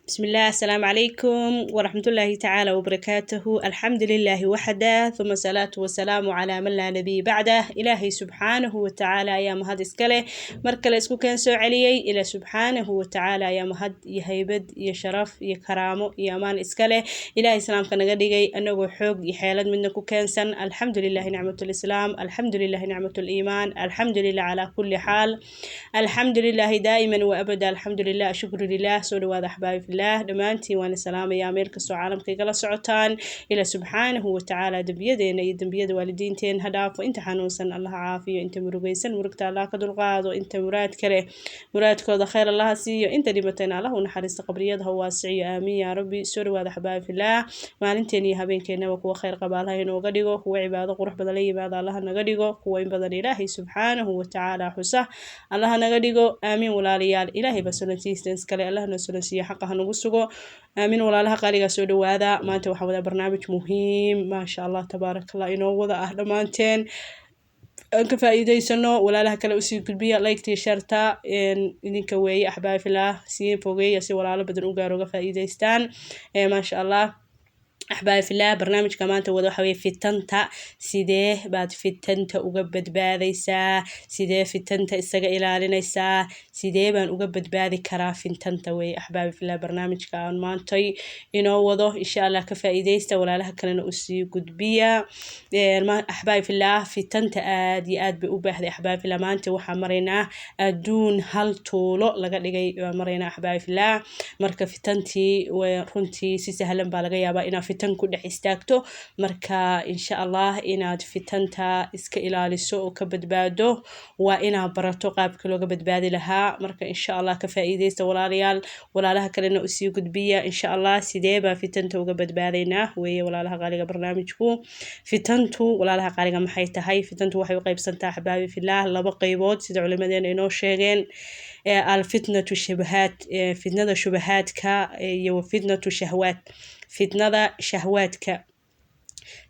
بسم الله السلام عليكم ورحمة الله تعالى وبركاته. الحمد لله وحده ثم الصلاة والسلام على من لا نبي بعده. إلهي سبحانه وتعالى يا مهد إسكاله مركل إسكو كان سو عليي إلى سبحانه وتعالى يا مهد يا هيبد يا شرف يا كرامه يا مان إسكاله. إلهي سلام كان قديجي أنه حق يحيلد منكم كان سن. الحمد لله نعمة الإسلام، الحمد لله نعمة الإيمان، الحمد لله على كل حال، الحمد لله دائما وأبدا، الحمد لله شكر لله. سوري واضح أحبابي في الله دمانتي وأنا سلام يا أمير كسو عالم كي قال سعوتان إلى سبحانه وتعالى دنبيدين أي دنبيد والدينتين هداف وإنت حنوسن الله عافية وإنت مرقيسن مرقت الله قدر القاض وإنت مراد كره مراد كذا خير الله سي وإنت دمتنا الله ونحرس قبريتها واسعي آمين يا ربي. سوري واضح أحبابي في الله ما ننتني هبين كنا وكو خير قبالها إنه قديقو هو عبادة قرح بدلي بعد الله نقديقو هو إن بدل إلهي سبحانه وتعالى حسه الله نقديقو آمين ولا ليال إلهي بس نتيستنس كلي الله نسلسي حقها نقصقو آمين ولا لها قالي سود وهذا ما أنت وحوذا برنامج مهم ما شاء الله تبارك الله إنه وضع أهل مانتين كفائدة سنو ولا لها كلا أسيب كلبية لايك تيشرتا إن كوي أحبابي في الله سين فوقي يسي ولا بدن أوجارو كفائدة استان ما شاء الله. أحبابي في الله برنامج كمان توضح حوي في التنتا سيده بعد في التنتا وجبت باذيسا سيده في التنتا السجا إلى لنيسا سيده بان وجبت باذي كرا في التنتا وي. أحبابي في الله برنامج كمان مانتي إنه وضح إن شاء الله كفائدة ولا لها كلنا أسي قدبية. أحبابي في الله في التنتا آد بأوبه ذي أحبابي في الله مانتي وحمرنا دون هل طولو لقد لقي مرينا أحبابي في الله مركب في تنتي ورنتي سهلا بالغيا بقينا في تنكو دح استاكتو مركا إن شاء الله إناد في تنتا إسك إلى للسوء كبدبادو وإنا براتو قاب كلو كبدبادي لها مركا إن شاء الله كفائدة ولا ريال ولا لها كلنا أسيو قدبية إن شاء الله سيديبا في تنتو كبدبادينا ولا لها قالقة برنامجكو في تنتو ولا لها قالقة محيطة هاي في تنتو وحي وقيب سنتا أحبابي في الله لبا قيبود سيد علماء إنو شيغين الفتنة الشبهات فتنة شبهاتك وفتنة الشهوات فتنة شهواتك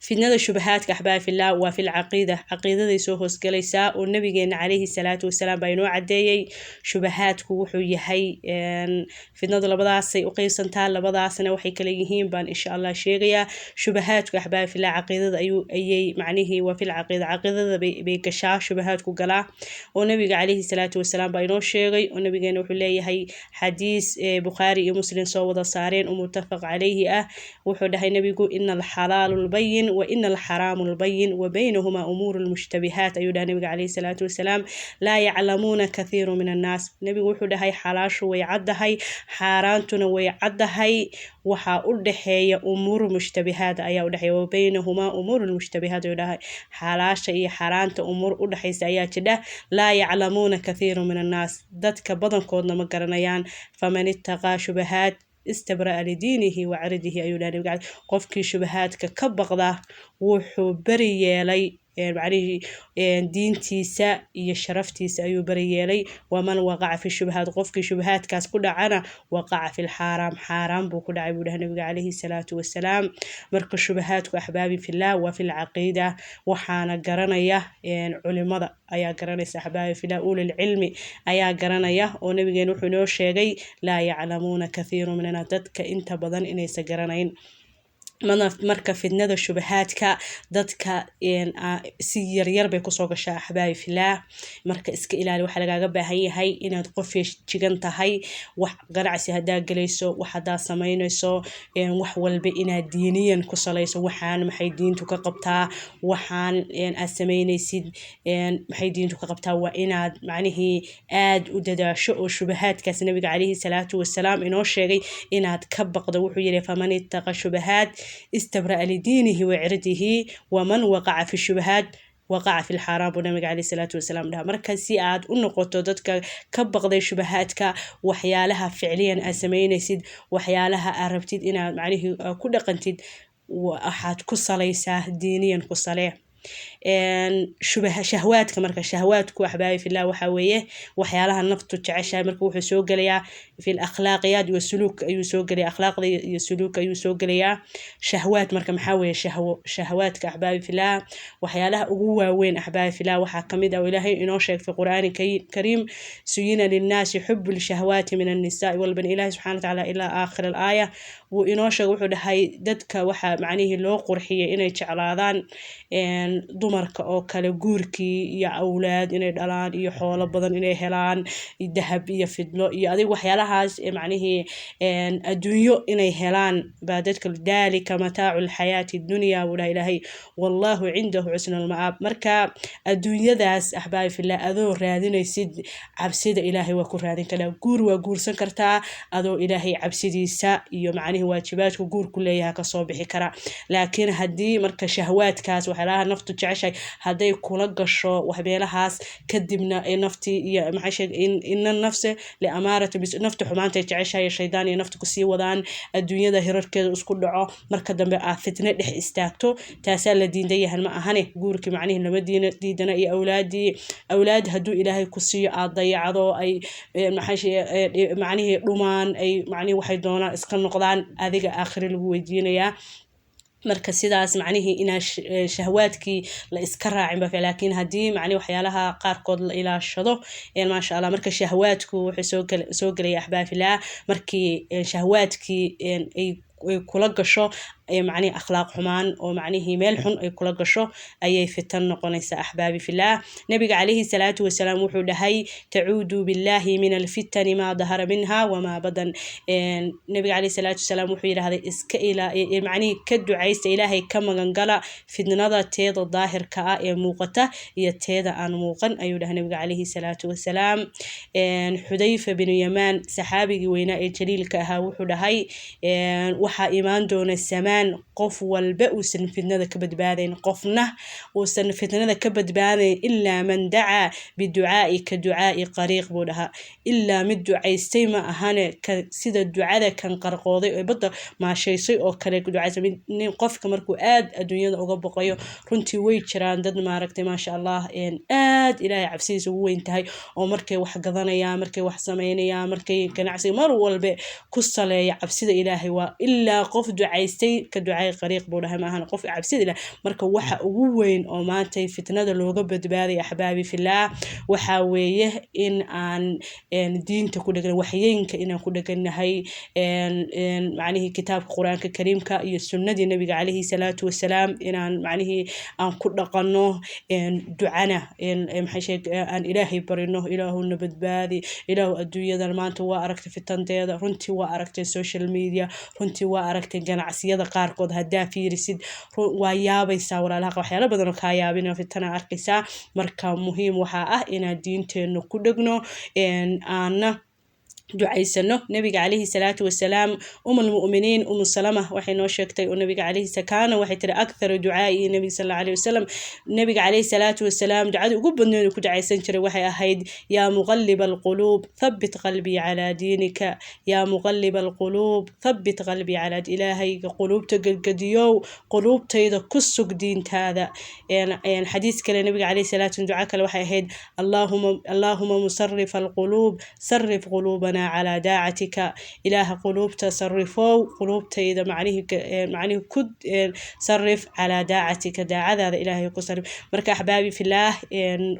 فتنة شبهاتك أحبابي في الله وفي العقيدة عقيدة ذي سوهس جليسا والنبي عليه الصلاة والسلام بينو عدي شبهاتك وحوي هي فتنة لبضاعسي وقيسن تال لبضاعسنا وحي كليهين بان إن شاء الله شيغيا شبهاتك أحبابي في الله عقيدة أي معنيه وفي العقيدة عقيدة بيكشا شبهاتك وقلا والنبي عليه الصلاة والسلام بينو شيغي والنبي نوح لي هي حديث بخاري ومسلم صوّد صارين ومتفق عليه وحده هي نبي إن الحلال البين وإن الحرام البين وبينهما أمور المشتبهات. أيها النبي عليه الصلاة والسلام لا يعلمون كثير من الناس نبي وحده هي حلاش ويعد هي حارانتنا ويعد هي وحاول هي أمور مشتبهات أيها هي وبينهما أمور المشتبهات أيها حلاش هي حارانت أمور أده سيات ده لا يعلمون كثير من الناس ذاتك بدن كودنا مقرنيان فمن اتقى شبهات استبرأ لدينه وعرضه أيها النبي قفك شبهاتك كبغضه وحو بري لي يعني دينتيسا يشرفتيسا أيو بري لي ومن وقع في الشبهات قفك شبهات كاس كل عنا وقع في الحرام حرام بكل عبوده النبي عليه الصلاة والسلام. مرك الشبهات وأحبابي في الله وفي العقيدة وحانا قرنية علماء أيا قرنية أحبابي في الله أول العلم أيا قرنية ونبي نوح نوش شيء لا يعلمون كثير من ناتك أنت بدن إنيس قرنين marka fidnada shubahaadka dadka si yaryar bay kusoo gashaa axbaabi filaah marka iska ilaali waxa lagaaga baahan yahay inaad qof jigan tahay wax ganacsi hadaa galayso wax hadaa sameynayso wax walba inaad diiniyan ku salayso waxaan maxay diintu ka qabtaa waxaan aad sameynaysid maxay diintu ka qabtaa waa inaad macnihii aad u dadaasho oo shubahaadkaas nabiga calayhi salaatu wasalaam inoo sheegay inaad ka baqdo wuxuu yiri faman ittaqa shubahaat استبرأ لدينه وعرضه ومن وقع في الشبهات وقع في الحرام ونبي عليه الصلاة والسلام ده مركز سياد ونقطة ضدك كبق ذي شبهاتك وحيالها فعليا أسمين سيد وحيالها أربتيد إن معنيه كل قنتيد وأحد كصليسة دينيا كصليه shahwaadka marka shahwaadku axbaabi fillah waxa weeye waxyaalaha naftu jeceshahay marka wuxuu soo gelayaa fil akhlaaqiyaad iyo suluuk ayuu soo gelayaa akhlaaqda iyo suluuk ayuu soo gelayaa shahwaad marka maxaa weeye shahawaadka axbaabi fillah waxyaalaha ugu waaweyn axbaabi fillah waxaa kamid ah ilaahay inoo sheegay fi qur'aani kariim suyina linnaasi xubbu lshahwaati min annisaai walban ilaahi subxana watacaala ilaa aakhir alaaya wuu inoo sheegay wuxuu dhahay dadka waxaa macnihii loo qurxiyay inay jeclaadaan dumarka oo kale guurkii iyo awlaad inay dhalaan iyo xoolo badan inay helaan dahab iyo fidlo iyo adig waxyaalahaas macnihii adduunyo inay helaan baa dadka dalika mataacu lxayaati dunya wuu dhahay ilaahay wallahu cindahu xusna alma'aab marka adduunyadaas axbaabi fillah adoo raadinaysid cabsida ilaahay waa ku raadin karaa guur waa guursan kartaa adoo ilaahay cabsidiisa iyo macnihii waajibaadku guurku leeyahay kasoo bixi kara laakiin haddii marka shahwaadkaas waxyaalaha naftu jeceshahay hadday kula gasho waxmeelahaas kadibna ay naftii iyo maxay sheegay inna nafse liamaaratu bis naftu xumaanta jeceshahay shaydaan iyo naftu kusii wadaan adduunyada hirarkeeda isku dhaco marka dambe aad fitna dhex istaagto taasaa la diidan yahay ma ahane guurkii macnihii lama diidana iyo awlaad hadduu ilaahay ku siiyo aad dayacdo ay macnihii dhumaan ay macnihii waxay doonaan iska noqdaan adiga aakhire lagu weydiinayaa marka sidaas macnihii inaa shahwaadkii la iska raacin ba laakiin haddii macnihi waxyaalaha qaarkood la ilaashado maasha allah marka shahwaadku wuxuu soo gelaya axbaabi fillah markii shahwaadkii ay kula gasho macnihii akhlaaq xumaan oo macnihii meel xun ay kula gasho ayay fitan noqonaysaa axbaabi fillah nabiga calayhi salaatu wasalaam wuxuu dhahay tacuudu billahi min alfitani maa dahara minha wamaa badan nabiga calayhi salaatu wasalaam wuxuu yidhahday iska macnihii ka ducaysta ilaahay ka magangala fitnada teeda daahirka ah ee muuqata iyo teeda aan muuqan ayuu dhahay nabiga calayhi salaatu wasalaam xudayfa binu yamaan saxaabigii weynaa ee jaliilka ahaa wuxuu dhahay waxaa imaan doona samaan qof walba uusan fitnada ka badbaadayn qofna uusan fitnada ka badbaadayn ilaa man dacaa biducaa'i ka ducaa'i qariiq buu dhahaa ilaa mid ducaystay ma ahane sida ducada kan qarqooday oo badda maashaysay oo kale ducaysay nin qofka markuu aad adduunyada uga boqayo runtii way jiraan dad maaragtay maasha allah aad ilaahay cabsidiisa ugu weyn tahay oo markay wax gadanayaan markay wax samaynayaan markay ganacsiga mar walba ku saleeya cabsida ilaahay waa ilaa qof ducaystay ka ducay qariiq buu dhahay maahan qof cabsida ilaahay marka waxa ugu weyn oo maanta fitnada looga badbaaday axbaabi fillah waxa weeye in aan diinta ku dhagano waxyeynka inaan ku dhaganahay macnihii kitaabka quraanka kariimka iyo sunnadii nabiga calayhi salaatu wasalaam inaan macnihii aan ku dhaqano ducana maxay sheegay aan ilaahay barino ilaahuna badbaadi ilaahu adduunyadan maanta waa aragtay fitanteeda runtii waa aragtay social media runtii waa aragtay ganacsiyada qaarkood haddaa fiirisid waa yaabaysaa walaalaha waxyaalo badan oo kaa yaabina fitana arkaysaa marka muhiim waxaa ah inaan diinteena ku dhagno aana ducaysano nabiga calayhi salaatu wasalaam umulmu'miniin salama waxay noo sheegtay oo nabiga calayhi sakaana waxay tiri aktharu ducaa'i nabiga sallallahu alayhi wasallam nabiga calayhi salaatu wasalaam ducada ugu badneed ku ducaysan jiray waxay ahayd yaa muqallib alquluub thabbit qalbii calaa diinika yaa muqallib alquluub thabbit qalbii calaa ilaahayga quluubta gadgadiyow quluubtayda ku sug diintaada xadiis kale nabiga calayhi salaatu duca kale waxay ahayd allahumma musarrif alquluub sarrif quluubana على داعتك إله قلوب تصرفوا قلوب تيدا معنيه كد صرف على داعتك داعة هذا إلهي يقصر مركا أحبابي في الله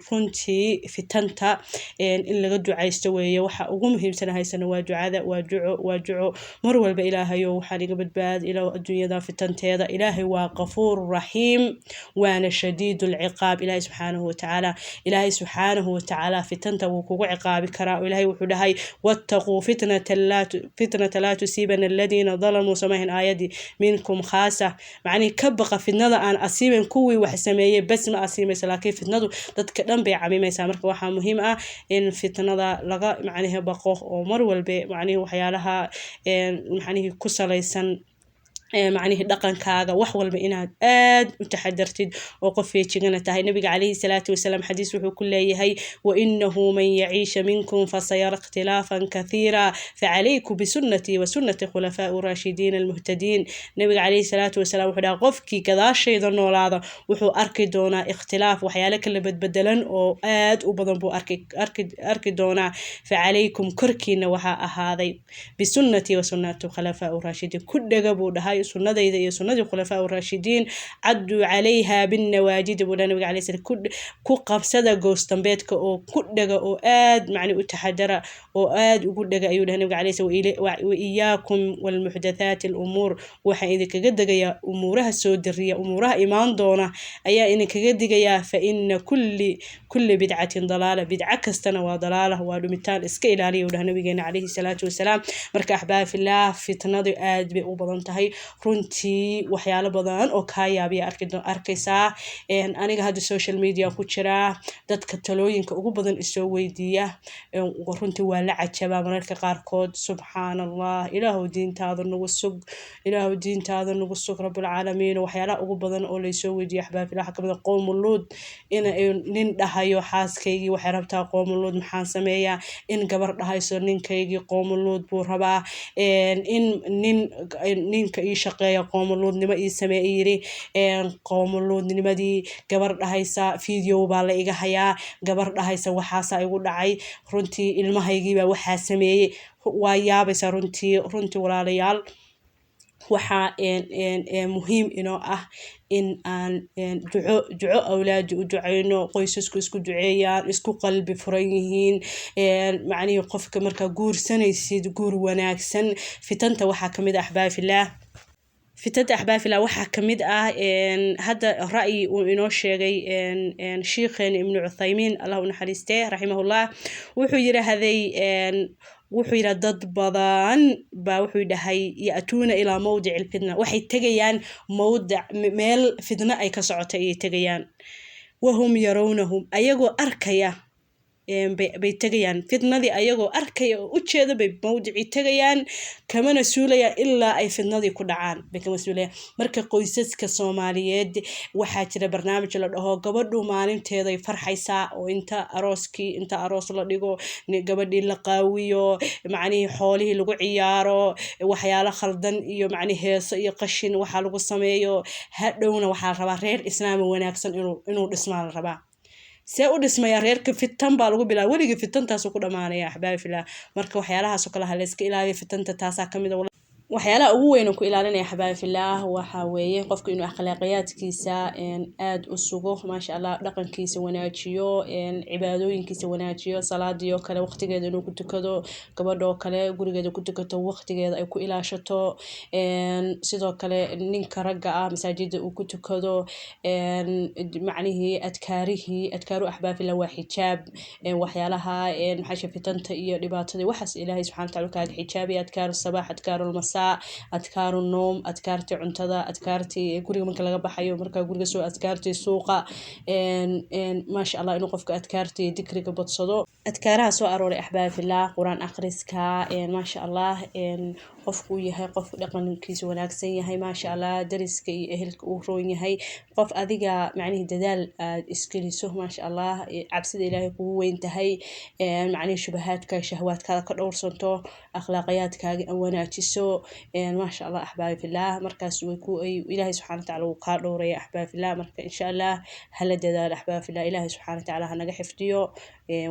كنتي في تنتا إلا قد عايستوي وحا وقومهم سنة هاي سنة واجعو مروا بإلهي وحالي قبل بعد إله الدنيا ذا في تنتا هذا إلهي وغفور رحيم وانا شديد العقاب إلهي سبحانه وتعالى إلهي سبحانه وتعالى في تنتا وكو عقابي كراء إلهي وحدهي واتقوا فتنة لا تصيبنا الذين ظلموا سماهن آيدي منكم خاصة معني كبقى في النظر أن أصيبن كوي وحسمية بس ما أصيب لكن في النظر تتكلم بعمي ما يسامرك وحا مهمة إن في النظر لغا معنيها بقوه ومر والبي معنيه وحيالها معنيه كسر ليسن معنيه دقن كاغا وحول بإناد آد وتحدرتد وقفي تشيغنا تاهي النبي عليه الصلاة والسلام حديث وحو كل هي وإنه من يعيش منكم فسيرى اختلافا كثيرا فعليكم بسنتي وسنة خلفاء الراشدين المهتدين النبي عليه الصلاة والسلام وحدا قفكي كذا شيء ظنوا هذا وحو أركي دونا اختلاف وحيالك اللي بدلن أو آد وبضن بو أركي دونا فعليكم كركي نوحا هذا بسنتي وسنة خلفاء الراشدين كل قبو هاي سنة إذا سنة الخلفاء الراشدين عدوا عليها بالنواجد ولا نبي عليه السلام كل قبسة جوستن بيتك أو كل دقة أو آد معني أتحدر أو آد وكل دقة أيوه نبي عليه السلام وإياكم والمحدثات الأمور وحيدك قد جيا أمورها السودرية أمورها إيمان دونه أي إنك قد جيا فإن كل بدعة ضلالة بدعة كستنا وضلالة ودمتان إسكيل عليه وله نبي عليه الصلاة والسلام مرك أحباب في الله في تناضي آد بأوبضنتهاي runtii waxyaalo badan oo ka yaabiya arkaysaa aniga hadda social media ku jira dadka talooyinka ugu badan isoo weydiiya runtii waa la cajabaa mararka qaarkood subxaanallah ilaahu diintaada nagu sug rabbul caalamiin waxyaalaha ugu badan oo la isoo weydiiya axbaab ilaaha kamid ah qoomuluud in nin dhahayo xaaskaygii waxay rabtaa qoomuluud maxaan sameeyaa in gabar dhahayso ninkaygii qoomuluud buu rabaa in ninka ii shaqeeya qoomuluudnimo ii sameeyay yiri qoomuluudnimadii gabar dhahaysa video baa la iga hayaa gabar dhahaysa waxaasa igu dhacay runtii ilmahaygii baa waxa sameeyay waa yaabaysa runtii walaalayaal waxa muhiim inoo ah in aan duco awlaad u duceyno qoysasku isku duceeyaan isku qalbi furan yihiin macnaheedu qofka marka guursanaysid guur wanaagsan fitanta waxa kamid ah ahbaabillah فتاة أحباب الله وحا كميد هذا رأي وإنو شيغي شيخين ابن عثيمين الله نحرسته رحمه الله وحو يرى هذي وحو يرى ضد بضان وحو يدهي يأتون إلى موضع الفتنة وحي تغيان موضع ميل فتنة أي كسعوتي تغيان وهم يرونهم أيغو أركيا bay tagayaan fitnadii ayagoo arkaya oo u jeeda bay mawduuci tagayaan kama masuulaya ilaa ay fitnadii ku dhacaan bay kama masuulaya marka qoysaska Soomaaliyeed waxa jira barnaamij la dhaho gabadhu maalinteeda ay farxaysaa oo inta aroos la dhigo gabadhii la qaawiyo macnaheedu xoolihii lagu ciyaaro waxyaalo khaldan iyo macnaheedu heeso iyo qashin waxa lagu sameeyo hadhowna waxa rabaa reer islaam wanaagsan inuu dhismaan rabaa سأودس ما يريرك في التنبال وقبل ولقي في التنتا سوق دمانة يا أحبابي في الله مركب وحيالها سوق لها لسك إلى في التنتا تاسع كمية ولا وحيالا أوين وكو إلالنا يا حبايبي في الله وحاويه قفكو إنو أخلاقيات كيسا إن آد أسوقه ما شاء الله لقن كيسا وناجيو إن عبادوين كيسا وناجيو صلاة ديو كلا وقت قيد إنو كنتو كدو قبردو كلا قولي قيدو كنتو كتو وقت قيد أيكو إلا شتو إن سيدو كلا نينك رقا مساجد وكنتو كدو إن معنيه أذكارو أحبابي الله وحجاب إن وحيالها إن حاشا في تنتا إيو لباتدي وحس إلهي سبحانه وتعالى كاد حجابي أذكار الصباح أذكار المساء أذكار النوم أذكارتي عنتدا أذكارتي قولي من كلا بحيو مركا قولي سو أذكارتي سوقا إن ما شاء الله إنه قفك أذكارتي ذكرك بتصدو أذكارها سو أروري أحبابي في الله قرآن أخرسكا إن ما شاء الله إن qofku yahay qof dhaqankiisa wanaagsan yahay ma sha Allah dariska iyo ehelka uu roon yahay qof adiga macnaheedu dadaal aad iskaliso ma sha Allah cabsida Ilaahay kugu weyn tahay macnaheedu shubahaadka shahwaadka ka dhowrsanto akhlaaqiyadkaaga wanaajiso ma sha Allah ahbaabi fillah markaas way ku Ilaahay subhanahu wa ta'ala uu ka dhowray ahbaabi fillah marka insha Allah hal dadaal ahbaabi fillah Ilaahay subhanahu wa ta'ala hanaga xifdiyo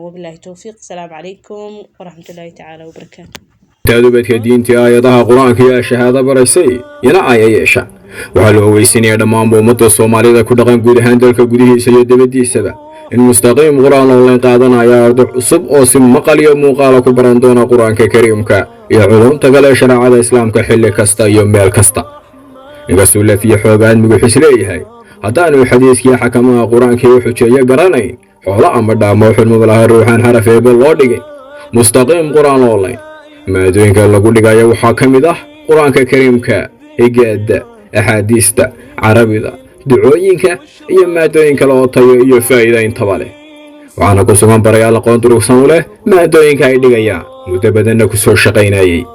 wabillahi tawfiiq assalamu alaykum wa rahmatullahi ta'ala wa barakatuh تادوبت كدينتي آياتها قرآن كيا شهادة برسي يلا آية يشا وحلو ويسيني دمان بومدو الصومالي دا كدقان قود هاندلك قوده سيد بدي السبا المستقيم قرآن الله قادنا يا أردو صب أوسم مقالي ومقالة كبراندونا قرآن كريمك يا علوم تقل شرع هذا إسلام كحل كستا يوم ميل كستا يقصوا في حوغان مقحس ليهاي هدانو حديث يا حكما قرآن كي وحوشي يقراني حولا أمر داموح المبلغ الروحان حرفي بالله مستقيم قرآن الله maadooyinka lagu dhigayo waxa kamid ah quraanka kariimka higaada ahadiista carabida ducooyinka iyo maadooyin kale oo tayo iyo faa'iido intaba leh waxaana ku sugan barayaal aqoon durugsan u leh maadooyinka ay dhigayaan muddo badanna ku soo shaqaynayay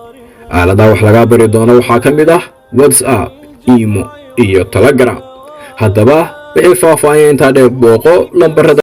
aaladaha wax laga bari doono waxaa ka mid ah WhatsApp, Imo iyo Telegram. haddaba wixii faahfaahin intaa dheer booqo lambarada